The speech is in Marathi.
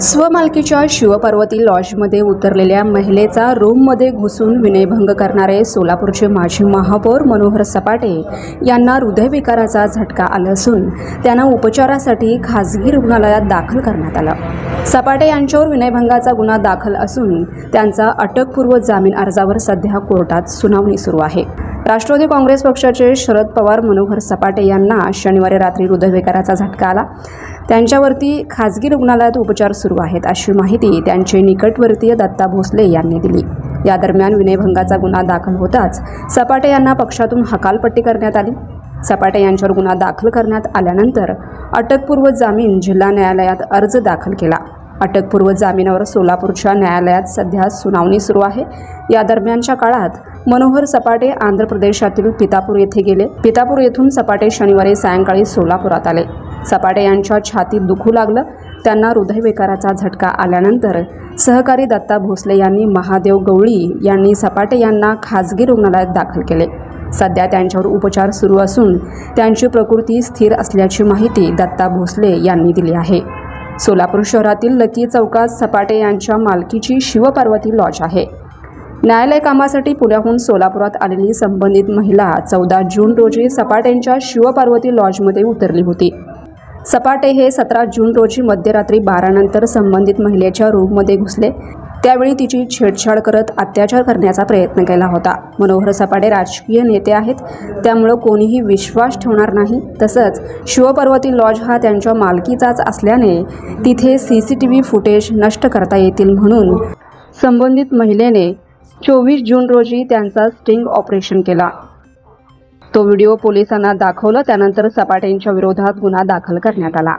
स्वमालकीच्या शिवपार्वती लॉजमध्ये उतरलेल्या महिलेचा रूममध्ये घुसून विनयभंग करणारे सोलापूरचे माजी महापौर मनोहर सपाटे यांना हृदयविकाराचा झटका आला असून त्यांना उपचारासाठी खासगी रुग्णालयात दाखल करण्यात आलं। सपाटे यांच्यावर विनयभंगाचा गुन्हा दाखल असून त्यांचा अटकपूर्व जामीन अर्जावर सध्या कोर्टात सुनावणी सुरू आहे। राष्ट्रवादी काँग्रेस पक्षाचे शरद पवार मनोहर सपाटे यांना शनिवारी रात्री हृदयविकाराचा झटका आला। त्यांच्यावरती खासगी रुग्णालयात उपचार सुरू आहेत अशी माहिती त्यांचे निकटवर्तीय दत्ता भोसले यांनी दिली। या दरम्यान विनयभंगाचा गुन्हा दाखल होताच सपाटे यांना पक्षातून हकालपट्टी करण्यात आली। सपाटे यांच्यावर गुन्हा दाखल करण्यात आल्यानंतर अटकपूर्व जामीन जिल्हा न्यायालयात अर्ज दाखल केला। अटकपूर्व जामिनावर सोलापूरच्या न्यायालयात सध्या सुनावणी सुरू आहे। या दरम्यानच्या काळात मनोहर सपाटे आंध्र प्रदेशातील पितापूर येथे गेले। पितापूर येथून सपाटे शनिवारी सायंकाळी सोलापुरात आले। सपाटे यांच्या छातीत दुखू लागलं। त्यांना हृदयविकाराचा झटका आल्यानंतर सहकारी दत्ता भोसले यांनी महादेव गवळी यांनी सपाटे यांना खासगी रुग्णालयात दाखल केले। सध्या त्यांच्यावर उपचार सुरू असून त्यांची प्रकृती स्थिर असल्याची माहिती दत्ता भोसले यांनी दिली आहे। सोलापूर शहरातील लकी चौकात सपाटे यांच्या मालकीची शिवपार्वती लॉज आहे। न्यायालय कामासाठी पुण्याहून सोलापुरात आलेली संबंधित महिला 14 जून रोजी सपाटेंच्या शिवपार्वती लॉजमध्ये उतरली होती। सपाटे हे 17 जून रोजी मध्यरात्री 12 नंतर संबंधित महिलेच्या रूममध्ये घुसले। त्यावेळी तिची छेडछाड करत अत्याचार करण्याचा प्रयत्न केला होता। मनोहर सपाटे राजकीय नेते आहेत, त्यामुळे कोणीही विश्वास ठेवणार नाही। तसंच शिवपार्वती लॉज हा त्यांच्या मालकीचाच असल्याने तिथे CCTV फुटेज नष्ट करता येतील म्हणून संबंधित महिलेने 24 जून रोजी त्यांचा स्टिंग ऑपरेशन केला। तो व्हिडिओ पोलिसांना दाखवला। त्यानंतर सपाटेंच्या विरोधात गुन्हा दाखल करण्यात आला।